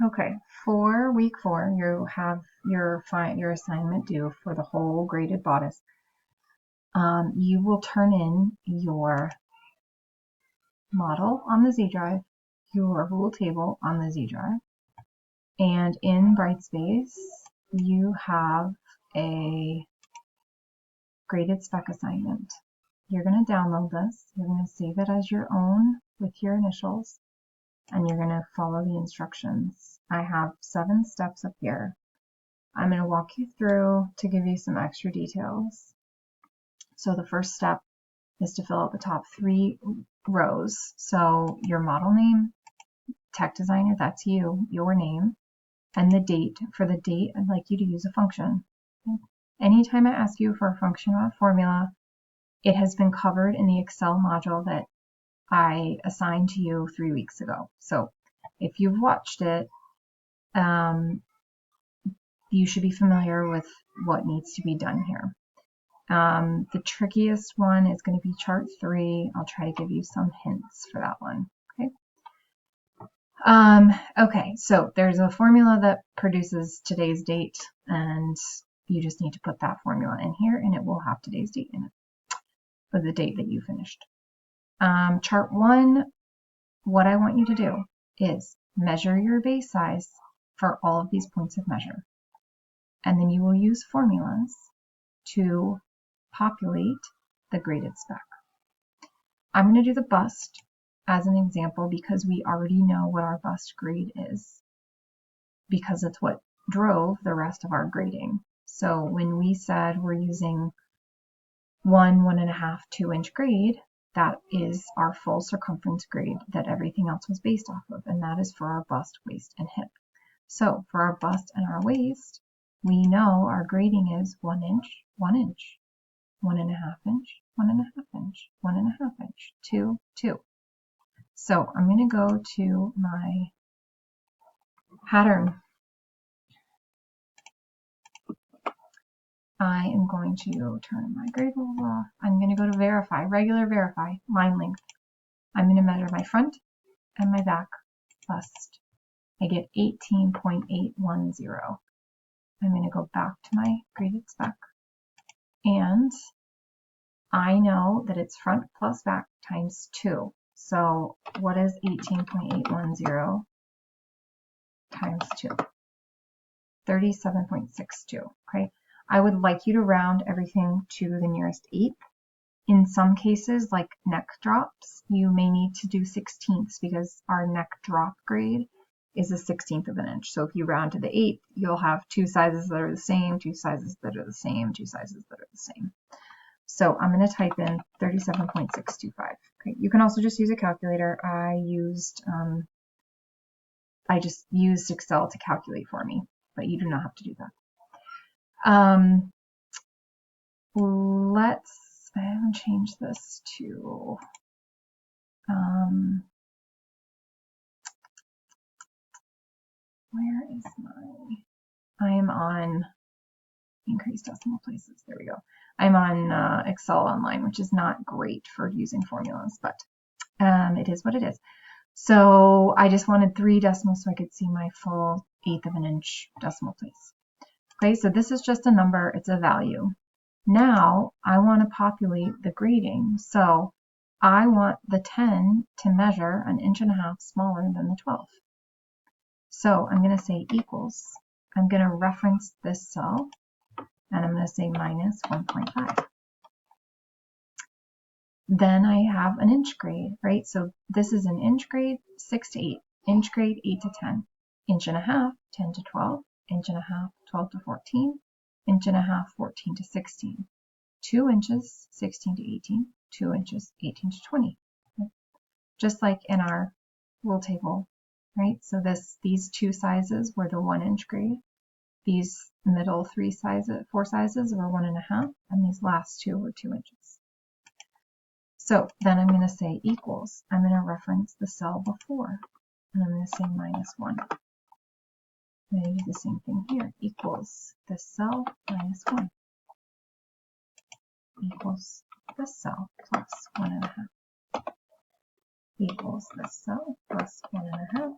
Okay, for week 4, you have your assignment due for the whole graded bodice. You will turn in your model on the Z drive, your rule table on the Z drive, and in Brightspace, you have a graded spec assignment. You're going to download this, you're going to save it as your own with your initials, and you're going to follow the instructions. I have 7 steps up here. I'm going to walk you through to give you some extra details. So the first step is to fill out the top 3 rows. So your model name, tech designer, that's you, your name, and the date. For the date, I'd like you to use a function. Anytime I ask you for a function or a formula, it has been covered in the Excel module that I assigned to you 3 weeks ago. So if you've watched it, you should be familiar with what needs to be done here. The trickiest one is going to be chart 3. I'll try to give you some hints for that one. Okay, so there's a formula that produces today's date, and you just need to put that formula in here, and it will have today's date in it, for the date that you finished. Chart 1, what I want you to do is measure your base size for all of these points of measure. And then you will use formulas to populate the graded spec. I'm going to do the bust as an example because we already know what our bust grade is, because it's what drove the rest of our grading. So when we said we're using 1.5, 2-inch grade, that is our full circumference grade that everything else was based off of, and that is for our bust, waist, and hip. So for our bust and our waist, we know our grading is 1 inch, 1 inch, 1.5 inch, 1.5 inch, 1.5 inch, 2, 2. So I'm going to go to my pattern. I am going to turn my grade level off. I'm going to go to verify, regular verify, line length. I'm going to measure my front and my back bust. I get 18.810. I'm going to go back to my graded spec, and I know that it's front plus back times 2. So what is 18.810 times 2? 37.62. Okay. I would like you to round everything to the nearest eighth. In some cases, like neck drops, you may need to do 16ths because our neck drop grade is a 16th of an inch. So if you round to the eighth, you'll have 2 sizes that are the same, 2 sizes that are the same, 2 sizes that are the same. So I'm going to type in 37.625. Okay. You can also just use a calculator. I just used Excel to calculate for me, but you do not have to do that. I haven't changed this to, where is I am on increased decimal places. There we go. I'm on Excel Online, which is not great for using formulas, but it is what it is. So I just wanted 3 decimals so I could see my full 1/8 of an inch decimal place. Okay, so this is just a number, it's a value. Now I want to populate the grading. So I want the 10 to measure 1.5 inches smaller than the 12. So I'm going to say equals. I'm going to reference this cell, and I'm going to say minus 1.5. Then I have an inch grade, right? So this is an inch grade, 6 to 8. Inch grade, 8 to 10. 1.5 inches, 10 to 12. 1.5 inches, 12 to 14. 1.5 inches, 14 to 16. 2 inches, 16 to 18. 2 inches, 18 to 20. Okay? Just like in our rule table, right? So these 2 sizes were the 1-inch grade. These middle 4 sizes were 1.5, and these last 2 were 2 inches. So then I'm going to say equals. I'm going to reference the cell before, and I'm going to say minus 1. I'm going to do the same thing here. Equals this cell minus 1. Equals this cell plus 1.5. Equals this cell plus 1.5.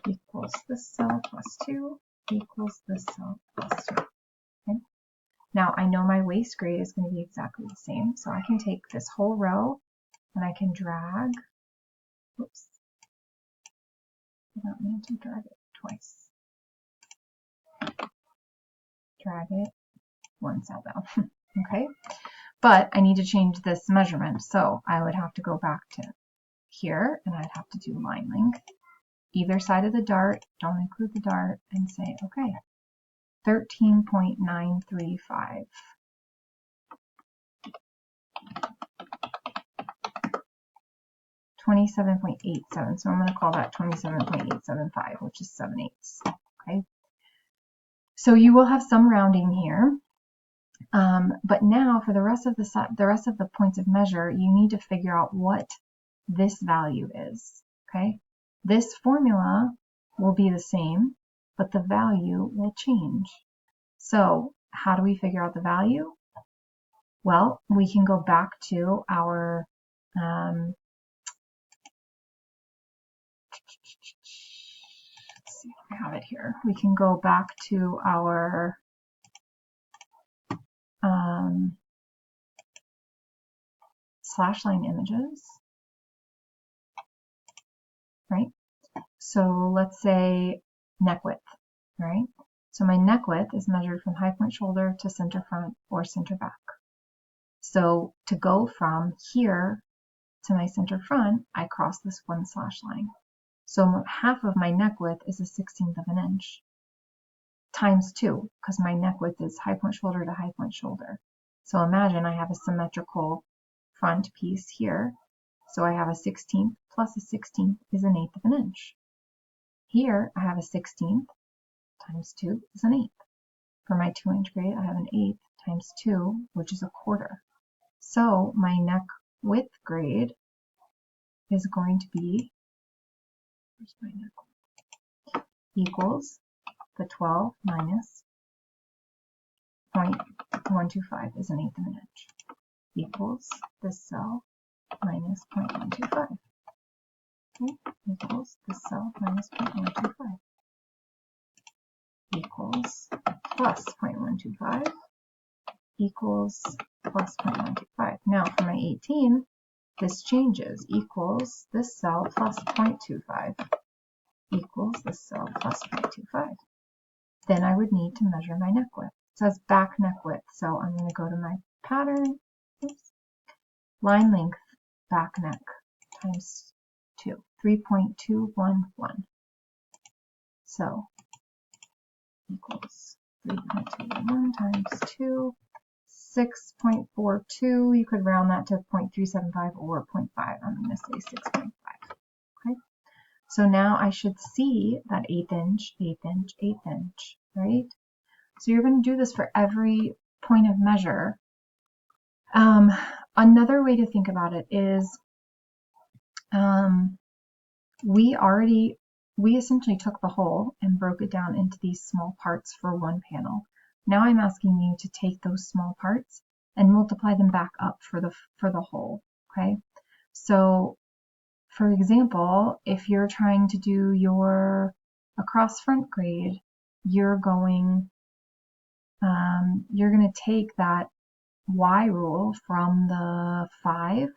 equals this cell plus 2 equals this cell plus 2. Okay? Now I know my waste grade is going to be exactly the same, so I can take this whole row and I can drag, oops, I don't need to drag it twice. Drag it one cell down. Okay? But I need to change this measurement, so I would have to go back to here and I'd have to do line length. Either side of the dart, don't include the dart, and say, okay, 13.935. $27.87, so I'm going to call that 27.875, which is 7/8. Okay, so you will have some rounding here, but now for the rest of the points of measure, you need to figure out what this value is. Okay, this formula will be the same, but the value will change. So how do we figure out the value? Well, we can go back to our let's see if I have it here. We can go back to our slash line images, right? So let's say neck width, right? So my neck width is measured from high point shoulder to center front or center back. So to go from here to my center front, I cross this one slash line. So half of my neck width is a 1/16 of an inch times 2, because my neck width is high point shoulder to high point shoulder. So imagine I have a symmetrical front piece here. So I have a 1/16 plus a 1/16 is an 1/8 of an inch. Here I have a 1/16 times 2 is an 1/8. For my 2-inch grade, I have an 1/8 times 2, which is a 1/4. So my neck width grade is going to be, where's my neck width? Equals the 12 minus 0.125 is an 1/8 of an inch. Equals this cell minus 0.125. Okay, equals this cell minus 0.125. Equals plus 0.125 equals plus 0.125. Now for my 18, this changes. Equals this cell plus 0.25 equals this cell plus 0.25. Then I would need to measure my neck width. It says back neck width, so I'm going to go to my pattern. Oops. Line length back neck times 2, 3.211. So equals 3.211 times 2, 6.42. You could round that to 0.375 or 0.5. I'm going to say 6.5. Okay. So now I should see that 1/8 inch, 1/8 inch, 1/8 inch, right? So you're going to do this for every point of measure. Another way to think about it is we essentially took the whole and broke it down into these small parts for one panel. Now I'm asking you to take those small parts and multiply them back up for the whole, okay? So for example, if you're trying to do your across front grade, you're going to take that Y rule from the 5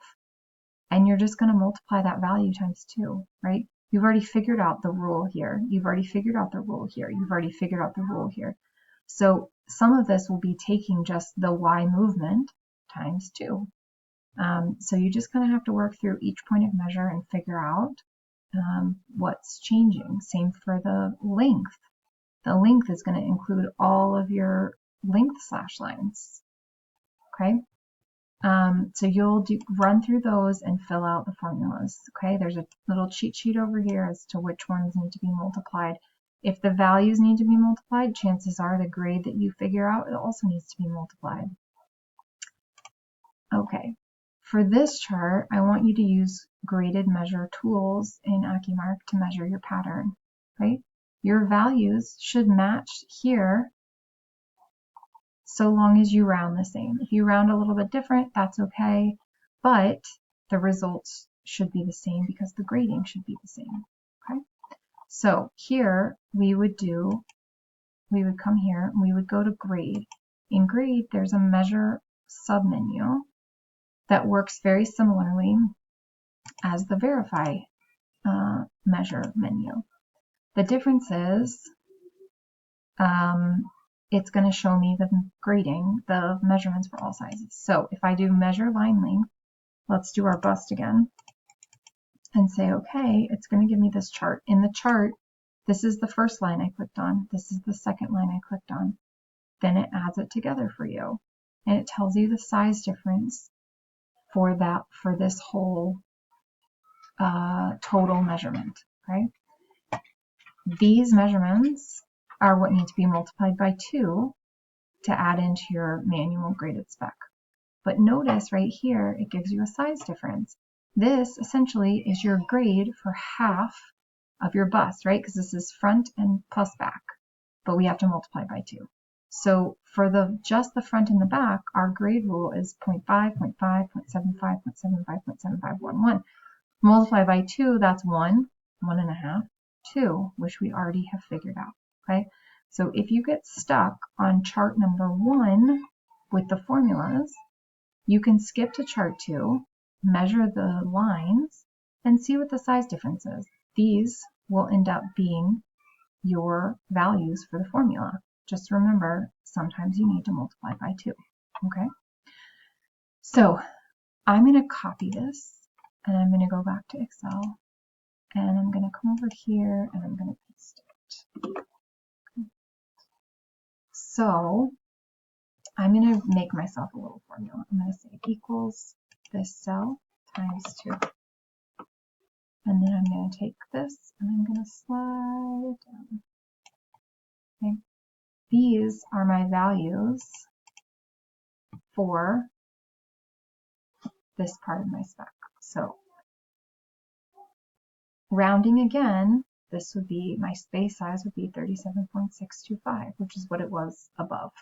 and you're just going to multiply that value times 2, right? You've already figured out the rule here. You've already figured out the rule here. You've already figured out the rule here. So some of this will be taking just the Y movement times 2. So you just kind of have to work through each point of measure and figure out what's changing. Same for the length. The length is going to include all of your length slash lines. Okay? So you'll run through those and fill out the formulas. Okay? There's a little cheat sheet over here as to which ones need to be multiplied. If the values need to be multiplied, chances are the grade that you figure out, it also needs to be multiplied. Okay. For this chart, I want you to use graded measure tools in AccuMark to measure your pattern, right? Your values should match here so long as you round the same. If you round a little bit different, that's okay, but the results should be the same because the grading should be the same, okay? So here we would come here and we would go to grade. In grade, there's a measure submenu that works very similarly as the verify measure menu. The difference is it's going to show me the grading, the measurements for all sizes. So if I do measure line length, let's do our bust again and say, okay, it's going to give me this chart. In the chart, this is the first line I clicked on. This is the second line I clicked on. Then it adds it together for you. And it tells you the size difference for this whole total measurement, right? These measurements are what need to be multiplied by 2 to add into your manual graded spec. But notice right here, it gives you a size difference. This essentially is your grade for half of your bust, right? Because this is front and plus back, but we have to multiply by 2. So for just the front and the back, our grade rule is 0.5, 0.5, 0.75, 0.75, 0.7511. Multiply by 2, that's 1, 1.5, 2, which we already have figured out, okay? So if you get stuck on chart number 1 with the formulas, you can skip to chart 2, measure the lines, and see what the size difference is. These will end up being your values for the formula. Just remember, sometimes you need to multiply by 2, okay? So I'm going to copy this, and I'm going to go back to Excel, and I'm going to come over here, and I'm going to paste it. Okay. So I'm going to make myself a little formula. I'm going to say equals this cell times 2. And then I'm going to take this, and I'm going to slide it down. Okay. These are my values for this part of my spec. So rounding again, this would be, my space size would be 37.625, which is what it was above.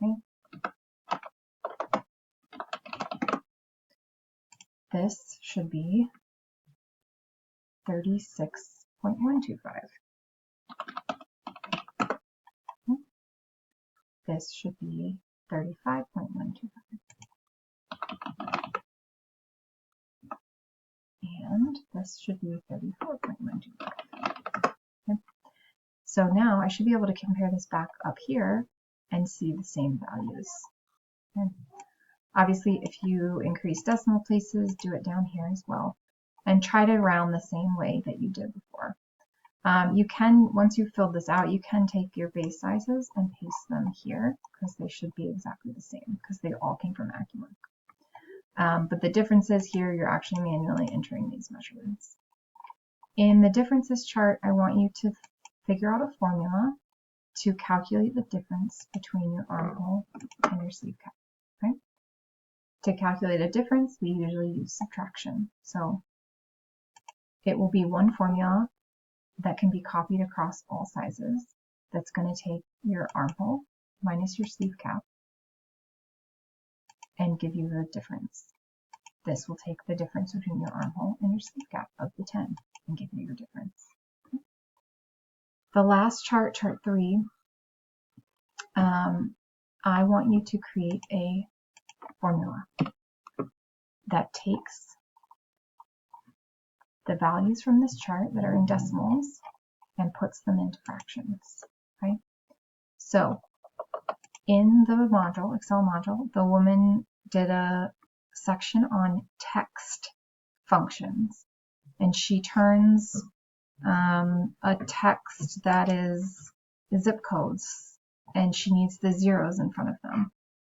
Okay. This should be 36.125. This should be 35.125. And this should be 34.125. Okay. So now I should be able to compare this back up here and see the same values. Okay. Obviously, if you increase decimal places, do it down here as well. And try to round the same way that you did before. You can, once you've filled this out, you can take your base sizes and paste them here because they should be exactly the same because they all came from AccuWork. But the difference is here, you're actually manually entering these measurements. In the differences chart, I want you to figure out a formula to calculate the difference between your armhole and your sleeve cap. Okay? To calculate a difference, we usually use subtraction. So it will be one formula that can be copied across all sizes. That's going to take your armhole minus your sleeve cap and give you the difference. This will take the difference between your armhole and your sleeve cap of the 10 and give you your difference. Okay. The last chart, chart 3, I want you to create a formula that takes the values from this chart that are in decimals and puts them into fractions. Okay? So in the module, Excel module, the woman did a section on text functions, and she turns a text that is zip codes, and she needs the zeros in front of them,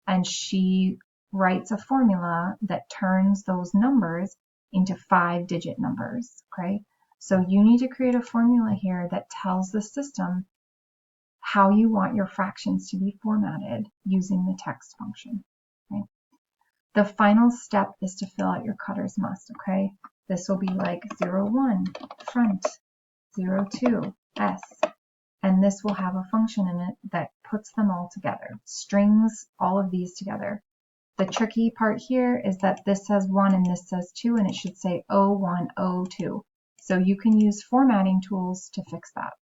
and she writes a formula that turns those numbers into 5-digit numbers. Okay, so you need to create a formula here that tells the system how you want your fractions to be formatted using the text function. Okay. The final step is to fill out your cutter's must. Okay, this will be like 01 front, 02 S, and this will have a function in it that puts them all together, strings all of these together. The tricky part here is that this says 1 and this says 2, and it should say 0102. So you can use formatting tools to fix that.